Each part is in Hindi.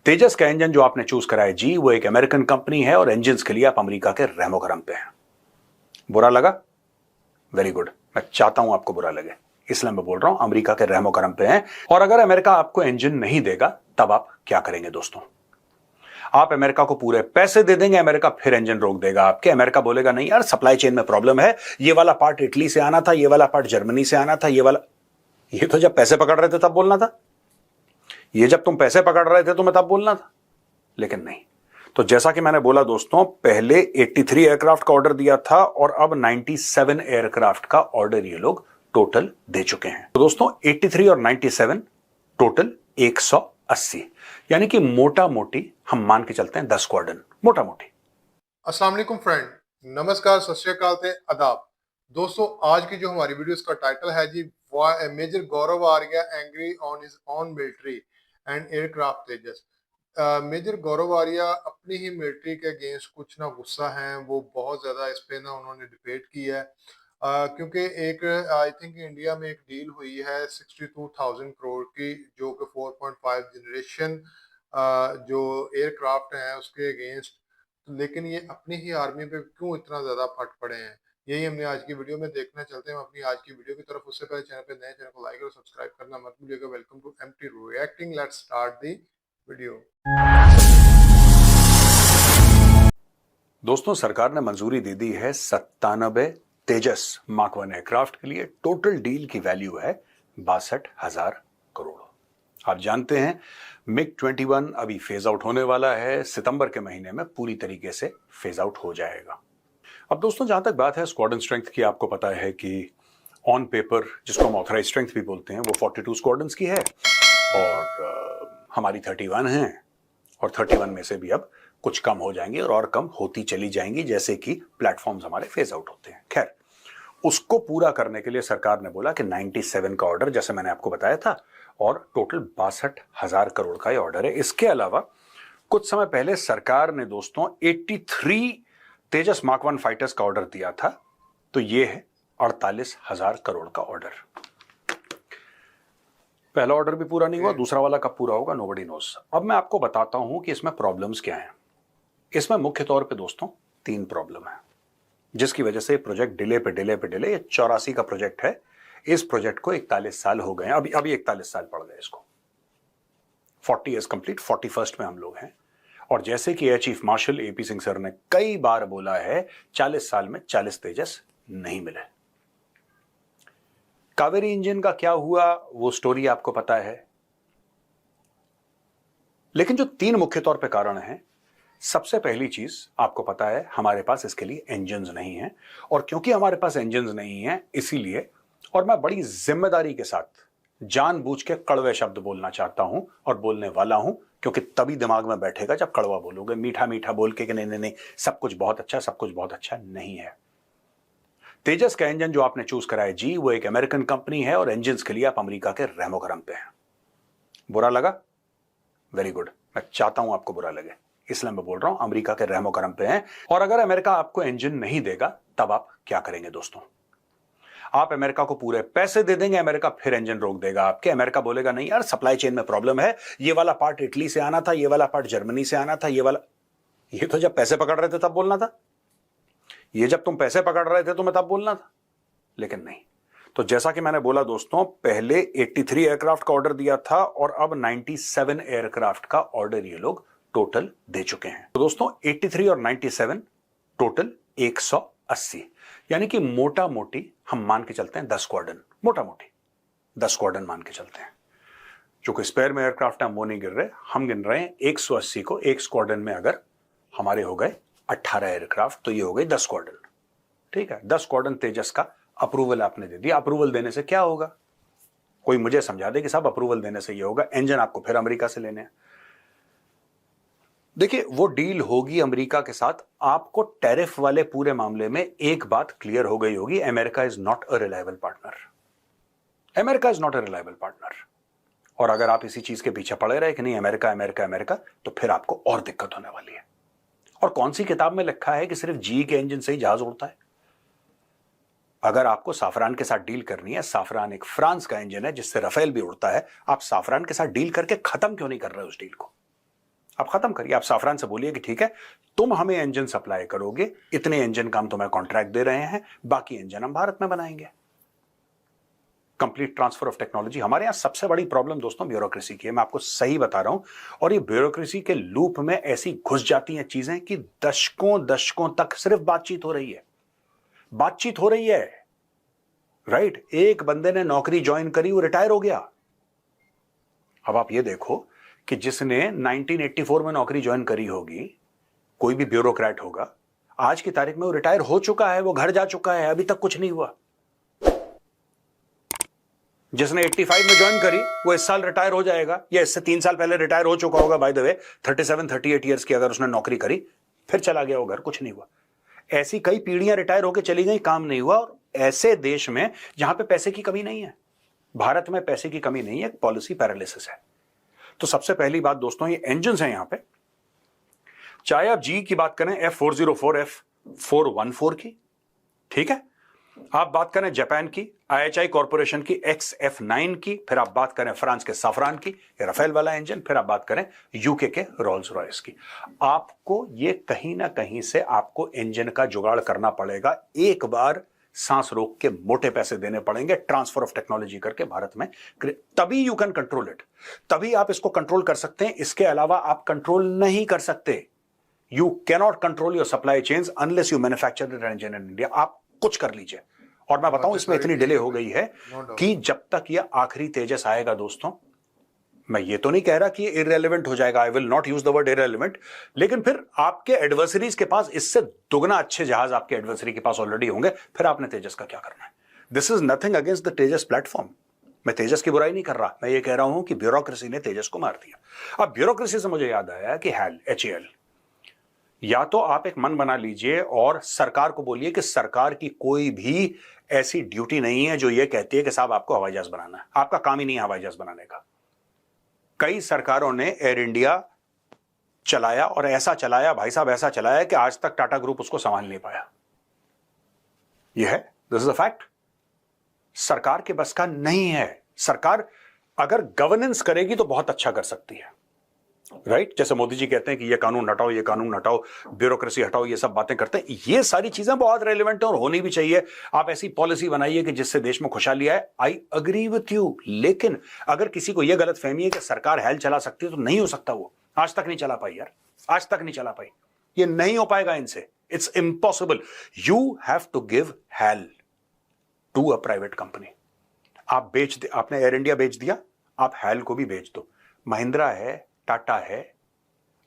तेजस का इंजन जो आपने चूज करा है जी, वो एक अमेरिकन कंपनी है और इंजन के लिए आप अमेरिका के रहमो करम पे हैं। बुरा लगा? Very good. मैं चाहता हूं आपको बुरा लगे, इसलिए मैं बोल रहा हूं अमेरिका के रहमो करम पे हैं। और अगर अमेरिका आपको इंजन नहीं देगा तब आप क्या करेंगे दोस्तों? आप अमेरिका को पूरे पैसे दे देंगे, अमेरिका फिर इंजन रोक देगा आपके। अमेरिका बोलेगा नहीं यार, सप्लाई चेन में प्रॉब्लम है, ये वाला पार्ट इटली से आना था, ये वाला पार्ट जर्मनी से आना था, ये वाला। ये तो जब पैसे पकड़ रहे थे तब बोलना था, ये जब तुम पैसे पकड़ रहे थे तुम्हें तब बोलना था, लेकिन नहीं। तो जैसा कि मैंने बोला दोस्तों, पहले 83 एयरक्राफ्ट का ऑर्डर दिया था और अब 97 एयरक्राफ्ट का ऑर्डर ये लोग टोटल दे चुके हैं। तो दोस्तों 83 और 97 टोटल 180, यानी कि मोटा मोटी हम मान के चलते हैं 10 स्क्वाड्रन, मोटा मोटी। अस्सलाम वालेकुम फ्रेंड, नमस्कार, सत श्री अकाल ते आदाब। दोस्तों आज की जो हमारी वीडियो का टाइटल है जी, major Gaurav Arya angry on his on military and aircraft Tejas. Major Gaurav Arya अपनी ही मिलिट्री के अगेंस्ट कुछ ना गुस्सा हैं, वो बहुत ज्यादा इस पे ना उन्होंने डिबेट की है। क्योंकि एक आई थिंक इंडिया में एक डील हुई है 62,000 करोड़ की, जो कि 4.5 जनरेशन जो एयरक्राफ्ट हैं उसके अगेंस्ट। लेकिन ये अपनी ही आर्मी पे क्यों इतना ज्यादा फट पड़े हैं, यही हमने आज की वीडियो में देखना। चलते हैं अपनी आज की वीडियो की तरफ। उससे पहले चैनल पे नए, चैनल को लाइक और सब्सक्राइब करना मत भूलिएगा। Welcome to MT reacting, let's start the video. दोस्तों सरकार ने मंजूरी दे दी है 97 तेजस मार्क 1 एयरक्राफ्ट के लिए। टोटल डील की वैल्यू है 62,000 करोड़। आप जानते हैं मिग 21 अभी फेज आउट होने वाला है, सितंबर के महीने में पूरी तरीके से फेज आउट हो जाएगा। अब दोस्तों जहां तक बात है स्क्वाड्रन स्ट्रेंथ की, आपको पता है कि ऑन पेपर, जिसको हम ऑथराइज स्ट्रेंथ भी बोलते हैं, वो 42 स्क्वाड्रन्स की है और हमारी 31 हैं। और 31 में से भी अब कुछ कम हो जाएंगी और कम होती चली जाएंगी जैसे कि प्लेटफॉर्म्स हमारे फेज आउट होते हैं। खैर, उसको पूरा करने के लिए सरकार ने बोला कि 97 का ऑर्डर, जैसे मैंने आपको बताया था, और टोटल 62,000 करोड़ का ये ऑर्डर है। इसके अलावा कुछ समय पहले सरकार ने दोस्तों 83 तेजस मार्क 1 फाइटर्स का ऑर्डर दिया था, तो ये है 48,000 करोड़ का ऑर्डर। पहला ऑर्डर भी पूरा नहीं हुआ, दूसरा वाला कब पूरा होगा नोबडी नोस। अब मैं आपको बताता हूं कि इसमें प्रॉब्लम्स क्या हैं। इसमें मुख्य तौर पे दोस्तों 3 प्रॉब्लम है, जिसकी वजह से प्रोजेक्ट डिले पे डिले पे डिले। ये 84 का प्रोजेक्ट है, इस प्रोजेक्ट को 41 साल हो गए हैं, अभी 41 साल पड़ गए इसको। 40 इयर्स कंप्लीट, 41st में हम लोग हैं। और जैसे कि air chief marshal AP Singh sir ने कई बार बोला है, 40 साल में 40 तेजस नहीं मिले। कावेरी इंजन का क्या हुआ वो स्टोरी आपको पता है। लेकिन जो 3 मुख्य तौर पे कारण हैं, सबसे पहली चीज आपको पता है, हमारे पास इसके लिए इंजन्स नहीं हैं। और क्योंकि हमारे पास इंजन्स नहीं हैं, इसीलिए, और मैं बड़ी जिम्मेदारी के साथ जानबूझ के कड़वे शब्द बोलना चाहता हूं और बोलने वाला हूं, क्योंकि तभी दिमाग में बैठेगा जब कड़वा बोलोगे। मीठा मीठा बोल के कि नहीं नहीं नहीं सब कुछ बहुत अच्छा, सब कुछ बहुत अच्छा नहीं है। तेजस का इंजन जो आपने चूज करा है जी, वो एक अमेरिकन कंपनी है और इंजन के लिए आप अमेरिका के रहमो करम पे हैं। बुरा लगा? Very good. मैं चाहता हूं आपको बुरा लगे, इसलिए मैं बोल रहा हूं अमेरिका के रहमो करम पे हैं। और अगर अमेरिका आपको इंजन नहीं देगा तब आप क्या करेंगे दोस्तों? आप अमेरिका को पूरे पैसे दे देंगे, अमेरिका फिर इंजन रोक देगा आपके। अमेरिका बोलेगा नहीं यार, सप्लाई चेन में प्रॉब्लम है, ये वाला पार्ट इटली से आना था, ये वाला पार्ट जर्मनी से आना था, ये वाला। ये तो जब पैसे पकड़ रहे थे तब बोलना था, ये जब तुम पैसे पकड़ रहे थे तुम्हें तब बोलना था, लेकिन नहीं। तो जैसा कि मैंने बोला दोस्तों, पहले 83 एयरक्राफ्ट का ऑर्डर दिया था और अब 97 एयरक्राफ्ट का ऑर्डर ये लोग टोटल दे चुके हैं। तो दोस्तों 83 और 97 टोटल 180, यानी कि मोटा मोटी हम मान के चलते हैं 10 स्क्वाड्रन, मोटा मोटी 10 स्क्वाड्रन मान के चलते हैं। जो कि स्पेयर में एयरक्राफ्ट है वो नहीं गिर रहे, हम गिन रहे हैं 180 को। एक स्क्वाड्रन में अगर हमारे हो गए 18 एयरक्राफ्ट तो ये हो गई 10 स्क्वाड्रन। ठीक है, 10 स्क्वाड्रन तेजस का अप्रूवल आपने दे दिया। अप्रूवल देने से क्या होगा? कोई मुझे समझा दे कि साहब अप्रूवल देने से ये होगा, इंजन आपको फिर अमेरिका से लेने हैं। देखिए, वो डील होगी अमेरिका के साथ। आपको टैरिफ वाले पूरे मामले में एक बात क्लियर हो गई होगी, America is not a reliable partner. America is not a reliable partner. और अगर आप इसी चीज के पीछे पड़े रहे कि नहीं अमेरिका अमेरिका अमेरिका, तो फिर आपको और दिक्कत होने वाली है। और कौन सी किताब में लिखा है कि सिर्फ जी के इंजन से ही जहाज उड़ता है? अगर आपको साफरान के साथ डील करनी है, साफरान एक फ्रांस का इंजन है जिससे राफेल भी उड़ता है, आप साफरान के साथ डील करके खत्म क्यों नहीं कर रहे उस डील को? आप खत्म करिए। आप साफरान से बोलिए कि ठीक है, तुम हमें इंजन सप्लाई करोगे, इतने इंजन का हम तुम्हें कॉन्ट्रैक्ट दे रहे हैं, बाकी इंजन हम भारत में बनाएंगे। Complete transfer of technology. हमारे यहां सबसे बड़ी प्रॉब्लम दोस्तों ब्यूरोक्रेसी की है, मैं आपको सही बता रहा हूं। और ये ब्यूरोक्रेसी के लूप में ऐसी घुस जाती हैं चीजें कि दशकों दशकों तक सिर्फ बातचीत हो रही है, बातचीत हो रही है। राइट, एक बंदे ने नौकरी ज्वाइन करी, वो रिटायर हो गया। अब आप ये देखो कि जिसने 1984 में नौकरी ज्वाइन करी होगी, कोई भी ब्यूरोक्रेट होगा, आज की तारीख में वो रिटायर हो चुका है, वो घर जा चुका है, अभी तक कुछ नहीं हुआ। जिसने 85 में ज्वाइन करी वो इस साल रिटायर हो जाएगा, या इससे 3 साल पहले रिटायर हो चुका होगा। बाय द वे 37-38 ईयर्स की अगर उसने नौकरी करी, फिर चला गया वो घर, कुछ नहीं हुआ। ऐसी कई पीढ़ियां रिटायर होकर चली गई, काम नहीं हुआ। और ऐसे देश में जहां पे पैसे की कमी नहीं है, भारत में पैसे की कमी नहीं है, पॉलिसी पैरालिसिस है। तो सबसे पहली बात दोस्तों, ये इंजन हैं यहां पे, चाहे आप जी की बात करें F404, F414 की, ठीक है, आप बात करें जापान की IHI कॉर्पोरेशन की XF9 की, फिर आप बात करें फ्रांस के साफरान की राफेल वाला इंजन, फिर आप बात करें यूके के रोल्स रॉयस की। आपको ये कहीं ना कहीं से आपको इंजन का जुगाड़ करना पड़ेगा। एक बार सांस रोक के मोटे पैसे देने पड़ेंगे, ट्रांसफर ऑफ टेक्नोलॉजी करके भारत में, तभी यू कैन कंट्रोल इट, तभी आप इसको कंट्रोल कर सकते हैं। इसके अलावा आप कंट्रोल नहीं कर सकते। You cannot control your supply chains unless you manufacture it engine in India. आप कुछ कर लीजिए। और मैं बताऊं, इसमें इतनी डिले हो गई है कि जब तक ये आखिरी तेजस आएगा दोस्तों, मैं ये तो नहीं कह रहा कि ये इररेलेवेंट हो जाएगा, I will not use the word irrelevant, लेकिन फिर आपके एडवर्सरीज के पास इससे दुगना अच्छे जहाज आपके एडवर्सरी के पास ऑलरेडी होंगे, फिर आपने तेजस का क्या करना है। This is nothing against the Tejas platform. मैं तेजस की बुराई नहीं कर रहा, मैं ये कह रहा हूं कि ब्यूरोक्रेसी ने तेजस को मार दिया। अब ब्यूरोक्रेसी से मुझे याद आया कि HAL, या तो आप एक मन बना लीजिए और सरकार को बोलिए कि सरकार की कोई भी ऐसी ड्यूटी नहीं है जो ये कहती है कि साहब आपको हवाई जहाज बनाना है, आपका काम ही नहीं है हवाई जहाज बनाने का। कई सरकारों ने एयर इंडिया चलाया और ऐसा चलाया भाई साहब, ऐसा चलाया कि आज तक टाटा ग्रुप उसको संभाल नहीं पाया। यह है, दिस इज अ फैक्ट। सरकार के बस का नहीं है। सरकार अगर गवर्नेंस करेगी तो बहुत अच्छा कर सकती है, राइट जैसे मोदी जी कहते हैं कि ये कानून हटाओ, ये कानून हटाओ, ब्यूरोक्रेसी हटाओ, ये सब बातें करते हैं। ये सारी चीजें बहुत रेलेवेंट है और होनी भी चाहिए। आप ऐसी पॉलिसी बनाइए कि जिससे देश में खुशहाली आए, आई अग्री विथ यू। लेकिन अगर किसी को यह गलत फहमी है कि सरकार हेल चला सकती है, तो नहीं हो सकता। वो आज तक नहीं चला पाई यार, आज तक नहीं चला पाई। ये नहीं हो पाएगा इनसे, it's impossible. You have to give HAL to a private company. आप आपने एयर इंडिया बेच दिया, आप हेल को भी बेच दो। महिंद्रा है, टाटा है,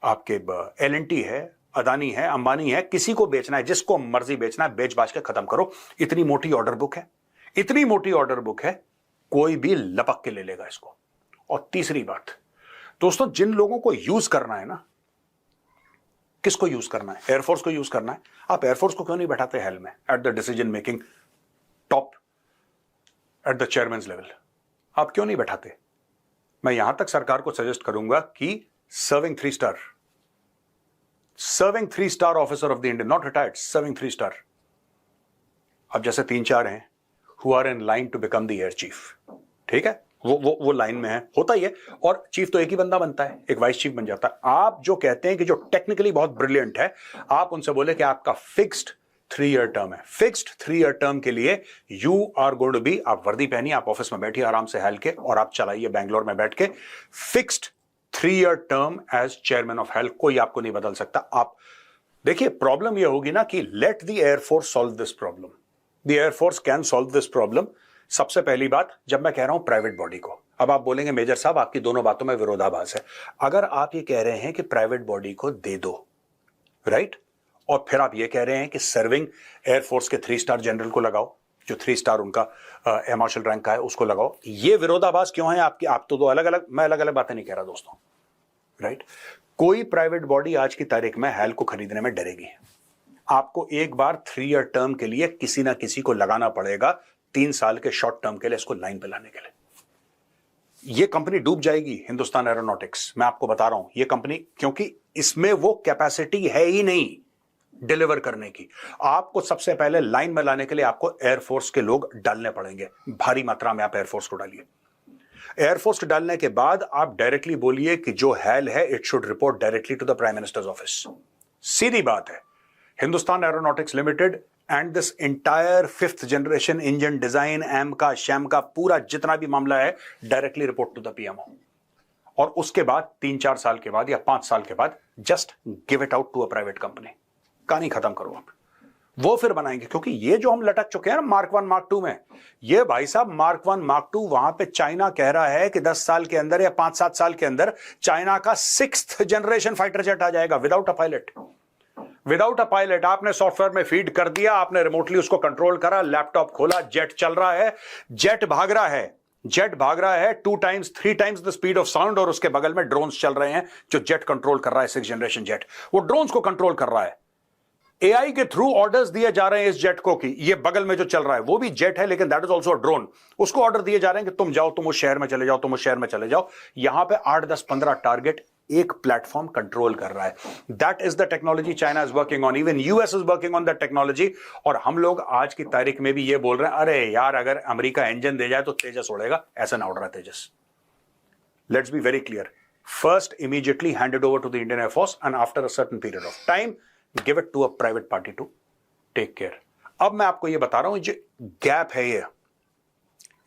आपके L&T है, अदानी है, अंबानी है, किसी को बेचना है, जिसको मर्जी बेचना है, बेच बाच के खत्म करो। इतनी मोटी ऑर्डर बुक है, इतनी मोटी ऑर्डर बुक है, कोई भी लपक के ले लेगा इसको। और तीसरी बात दोस्तों, जिन लोगों को यूज करना है ना, किसको यूज करना है? एयरफोर्स को यूज करना है। आप एयरफोर्स को क्यों नहीं बैठाते हेल में, at the decision making top, at the chairman level? आप क्यों नहीं बैठाते? मैं यहां तक सरकार को सजेस्ट करूंगा कि serving 3 star officer of the Indian, not retired, serving 3 star. अब जैसे 3-4 हैं who are in line to become the air chief, ठीक है, वो लाइन में है, होता ही है। और चीफ तो एक ही बंदा बनता है, एक वाइस चीफ बन जाता है। आप जो कहते हैं कि जो टेक्निकली बहुत ब्रिलियंट है, आप उनसे बोले कि आपका फिक्स्ड 3 ईयर टर्म है। फिक्स्ड 3 ईयर टर्म के लिए you are going to be, आप वर्दी पहनिए, आप ऑफिस में बैठिए आराम से हेल के, और आप चलाइए बैंगलोर में बैठ के। Fixed 3 year term as chairman of HAL, कोई आपको नहीं बदल सकता। आप देखिए, प्रॉब्लम यह होगी ना कि let the air force solve this problem. The air force can solve this problem. सबसे पहली बात, जब मैं कह रहा हूं प्राइवेट बॉडी को, अब आप बोलेंगे मेजर साहब आपकी दोनों बातों में विरोधाभास है। अगर आप ये कह रहे हैं कि प्राइवेट बॉडी को दे दो, राइट, और फिर आप ये कह रहे हैं कि सर्विंग एयरफोर्स के 3 स्टार जनरल को लगाओ, जो 3 स्टार उनका एयर मार्शल रैंक का है, उसको लगाओ, ये विरोधाभास क्यों है आपकी? आप तो अलग अलग, मैं अलग अलग बातें नहीं कह रहा दोस्तों, राइट। कोई प्राइवेट बॉडी आज की तारीख में हेल को खरीदने में डरेगी। आपको एक बार 3 ईयर टर्म के लिए किसी ना किसी को लगाना पड़ेगा, 3 साल के शॉर्ट टर्म के लिए इसको लाइन पे लाने के लिए। ये कंपनी डूब जाएगी, हिंदुस्तान एरोनॉटिक्स, मैं आपको बता रहा हूं। ये कंपनी, क्योंकि इसमें वो कैपेसिटी है ही नहीं डिलीवर करने की। आपको सबसे पहले लाइन में लाने के लिए आपको एयरफोर्स के लोग डालने पड़ेंगे, भारी मात्रा में आप एयरफोर्स को डालिए। एयरफोर्स डालने के बाद आप डायरेक्टली बोलिए कि जो हैल है it should report directly to the prime minister's office. सीधी बात है। Hindustan aeronautics limited and this entire 5th generation engine design एम का शैम का पूरा जितना भी मामला है directly report to the PMO. और उसके बाद 3-4 साल के बाद या 5 साल के बाद just give it out to a private company. कहानी खत्म करो आप, वो फिर बनाएंगे। क्योंकि ये जो हम लटक चुके हैं ना मार्क 1 मार्क 2 में, ये भाई साहब मार्क 1 मार्क 2 वहां पे चाइना कह रहा है कि 10 साल के अंदर या 5-7 साल के अंदर चाइना का 6th जनरेशन फाइटर जेट आ जाएगा without a pilot. Without a pilot आपने सॉफ्टवेयर में फीड कर दिया, आपने रिमोटली उसको कंट्रोल करा, लैपटॉप खोला, जेट चल रहा है, जेट भाग रहा है, जेट भाग रहा है 2 times 3 times the speed of sound, और उसके बगल में ड्रोन्स चल रहे हैं जो जेट कंट्रोल कर रहा है। 6th जनरेशन जेट वो ड्रोन्स को कंट्रोल कर रहा है। एआई के थ्रू ऑर्डर्स दिए जा रहे हैं इस जेट को कि ये बगल में जो चल रहा है वो भी जेट है लेकिन that is also a drone. उसको ऑर्डर दिए जा रहे हैं कि तुम जाओ, तुम उस शहर में चले जाओ, तुम उस शहर में चले जाओ। यहां पे 8-10-15 टारगेट एक प्लेटफॉर्म कंट्रोल कर रहा है। That is the technology China is working on, even US is working on that technology. और हम लोग आज की तारीख में भी ये बोल रहे हैं अरे यार अगर अमेरिका इंजन दे जाए तो तेजस उड़ेगा। ऐसा ना उड़ रहा Tejas. Let's be very clear. First, immediately hand it over to the Indian Air Force, and after a certain period of time, give it to a private party to take care. अब मैं आपको ये बता रहा हूं, जो गैप है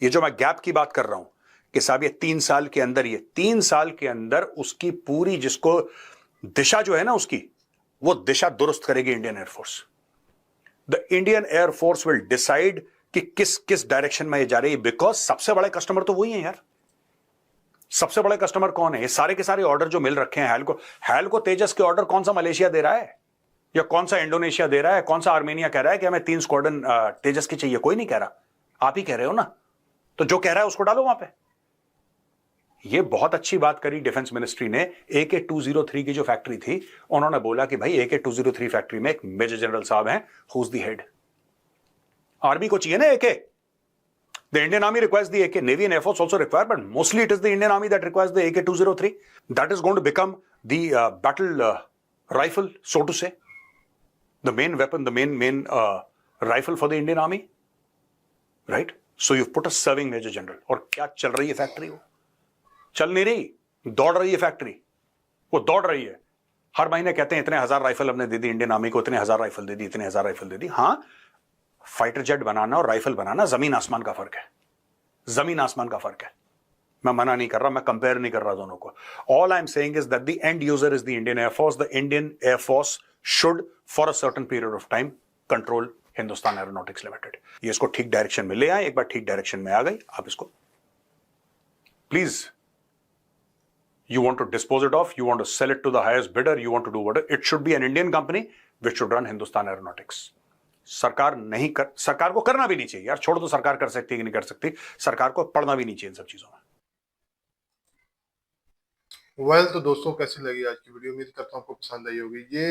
ये जो मैं गैप की बात कर रहा हूं कि साहब ये 3 साल के अंदर, ये 3 साल के अंदर उसकी पूरी जिसको दिशा जो है ना उसकी, वो दिशा दुरुस्त करेगी Indian air force. The Indian air force will decide कि किस किस डायरेक्शन में ये जा रही है, बिकॉज सबसे बड़े कस्टमर तो वही है यार। सबसे बड़े कस्टमर कौन है? ये सारे के सारे ऑर्डर जो मिल रखे हैं हैल को तेजस के ऑर्डर कौन सा मलेशिया दे रहा है या कौन सा इंडोनेशिया दे रहा है, कौन सा आर्मेनिया कह रहा है कि हमें 3 स्क्वाड्रन तेजस की चाहिए? कोई नहीं कह रहा, आप ही कह रहे हो ना। तो जो कह रहा है उसको डालो वहां पे। ये बहुत अच्छी बात करी डिफेंस मिनिस्ट्री ने। AK-203 की जो फैक्ट्री थी, उन्होंने बोला कि भाई AK-203 फैक्ट्री में एक मेजर जनरल साहब हैं, who is the head. Army को चाहिए ना AK। The Indian Army requires the AK. Navy and Air Force also require, but mostly it is the Indian Army that requires the AK-203. That is going to become the battle rifle, so to say. The main weapon, the main rifle for the Indian Army. Right? So you've put a serving Major General. और क्या चल रही है फैक्ट्री? वो चल नहीं रही, दौड़ रही है फैक्ट्री। वो दौड़ रही है। हर महीने कहते हैं इतने हजार राइफल हमने दे दी इंडियन आर्मी को, इतने हजार राइफल दे दी, इतने हजार राइफल दे दी। हाँ, फाइटर जेट बनाना और राइफल बनाना जमीन आसमान का फर्क है। जमीन आसमान का फर्क है। मैं मना नहीं कर रहा, मैं कंपेयर नहीं कर रहा दोनों को। All I am saying is that the end user is the Indian air force. The Indian air force should for a certain period of time control Hindustan aeronautics limited. ये इसको ठीक डायरेक्शन में ले आए। एक बार ठीक डायरेक्शन में आ गई, आप इसको please, you want to dispose it off, you want to sell it to the highest bidder, you want to do whatever, it should be an Indian company which should run Hindustan Aeronautics. सरकार को करना भी नहीं चाहिए यार। छोड़ दो सरकार कर सकती है कि नहीं कर सकती, सरकार को पढ़ना भी नहीं चाहिए इन सब चीजों में। तो दोस्तों कैसी लगी आज की वीडियो? उम्मीद करता हूँ आपको पसंद आई होगी। ये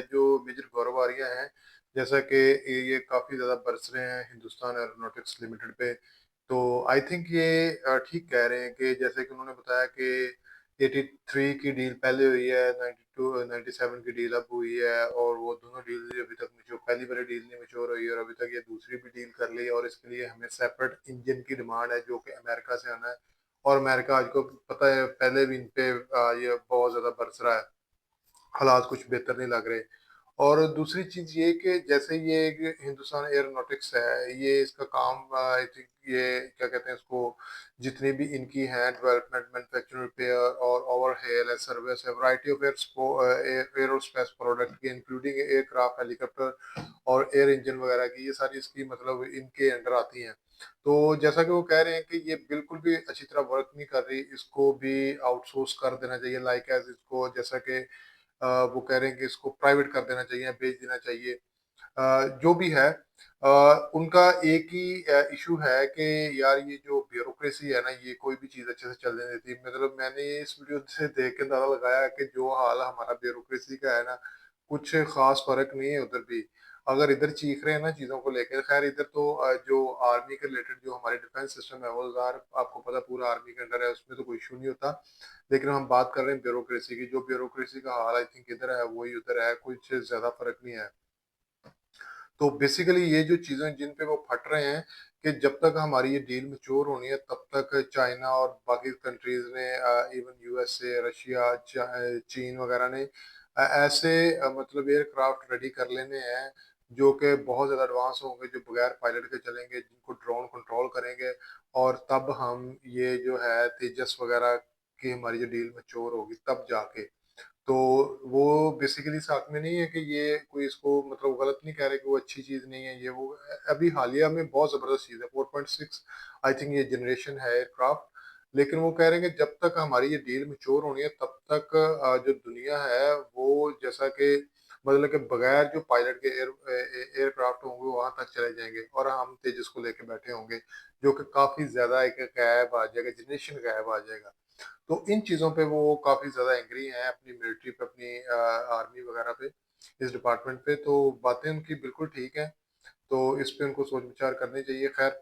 जो मेजर गौरव आर्या हैं, जैसा कि ये काफ़ी ज़्यादा बरस रहे हैं हिंदुस्तान एरोनॉटिक्स लिमिटेड पे, तो आई थिंक ये ठीक कह रहे हैं कि जैसे कि उन्होंने बताया कि 83 की डील पहले हुई है, 92 97 की डील अब हुई है, और वो दोनों डील अभी तक मैच्योर, पहली वाली डील नहीं मैच्योर हुई और अभी तक ये दूसरी भी डील कर ली। और इसके लिए हमें सेपरेट इंजन की डिमांड है जो कि अमेरिका से आना है। और अमेरिका आज को पता है पहले भी इन पे ये बहुत ज़्यादा बरस रहा है, हालात कुछ बेहतर नहीं लग रहे। और दूसरी चीज ये कि जैसे ये एक हिंदुस्तान एरोनॉटिक्स है, ये इसका काम आई थिंक ये क्या कहते हैं इसको, जितनी भी इनकी हैं डेवलपमेंट, मैन्युफैक्चरिंग, रिपेयर और ओवरहेल है, सर्विस है, वैरायटी ऑफ एयरोस्पेस प्रोडक्ट की, इंक्लूडिंग एयरक्राफ्ट, हेलीकॉप्टर और एयर इंजन वगैरह की, ये सारी इसकी मतलब इनके अंडर आती हैं। तो जैसा कि वो कह रहे हैं कि ये बिल्कुल भी अच्छी तरह वर्क नहीं कर रही, इसको भी आउटसोर्स कर देना चाहिए, लाइक एज इसको, जैसा कि वो कह रहे हैं कि इसको प्राइवेट कर देना चाहिए, बेच देना चाहिए। जो भी है, उनका एक ही इशू है कि यार ये जो ब्यूरोक्रेसी है ना, ये कोई भी चीज़ अच्छे से चलने देती। मतलब मैंने इस वीडियो से देख के अंदाजा लगाया कि जो हाल हमारा ब्यूरोक्रेसी का है ना, कुछ खास फर्क नहीं है उधर भी। अगर इधर चीख रहे हैं ना चीज़ों को लेकर, खैर इधर तो जो आर्मी के रिलेटेड जो हमारे डिफेंस सिस्टम है वो ज़ाहिर आपको पता पूरा आर्मी के अंडर है, उसमें तो कोई इशू नहीं होता। लेकिन हम बात कर रहे हैं ब्यूरोक्रेसी की, जो ब्यूरोक्रेसी का हाल आई थिंक इधर है वही उधर है, कुछ ज़्यादा फर्क नहीं है। तो बेसिकली ये जो चीज़ें जिन पे वो फट रहे हैं कि जब तक हमारी ये डील मैच्योर होनी है तब तक चाइना और बाकी कंट्रीज ने इवन यूएसए, रशिया, चीन वगैरह ने ऐसे मतलब एयरक्राफ्ट रेडी कर लेने हैं जो कि बहुत ज़्यादा एडवांस होंगे, जो बगैर पायलट के चलेंगे, जिनको ड्रोन कंट्रोल करेंगे। और तब हम ये जो है तेजस वगैरह की हमारी जो डील मैच्योर होगी तब जाके, तो वो बेसिकली साथ में नहीं है कि ये कोई इसको मतलब गलत नहीं कह रहे कि वो अच्छी चीज नहीं है, ये वो अभी हालिया में बहुत जबरदस्त चीज है 4.6 आई थिंक ये जनरेशन है एयरक्राफ्ट। लेकिन वो कह रहे हैं कि जब तक हमारी ये डील मैच्योर होनी है तब तक जो दुनिया है वो जैसा कि मतलब कि बगैर जो पायलट के एयरक्राफ्ट होंगे वहां तक चले जाएंगे और हम तेजस को लेके बैठे होंगे, जो कि काफी ज्यादा एक गैप आ जाएगा, जनरेशन गैप आ जाएगा। तो इन चीज़ों पे वो काफ़ी ज़्यादा एंग्री हैं अपनी मिलिट्री पे, अपनी आर्मी वगैरह पे, इस डिपार्टमेंट पे। तो बातें उनकी बिल्कुल ठीक हैं, तो इस पे उनको सोच विचार करनी चाहिए। खैर,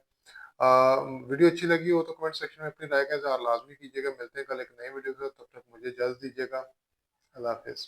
वीडियो अच्छी लगी हो तो कमेंट सेक्शन में अपनी राय का इज़हार लाजमी कीजिएगा। मिलते हैं कल एक नई वीडियो के साथ, तब तक मुझे इजाज़त दीजिएगा। अल्लाह हाफिज़।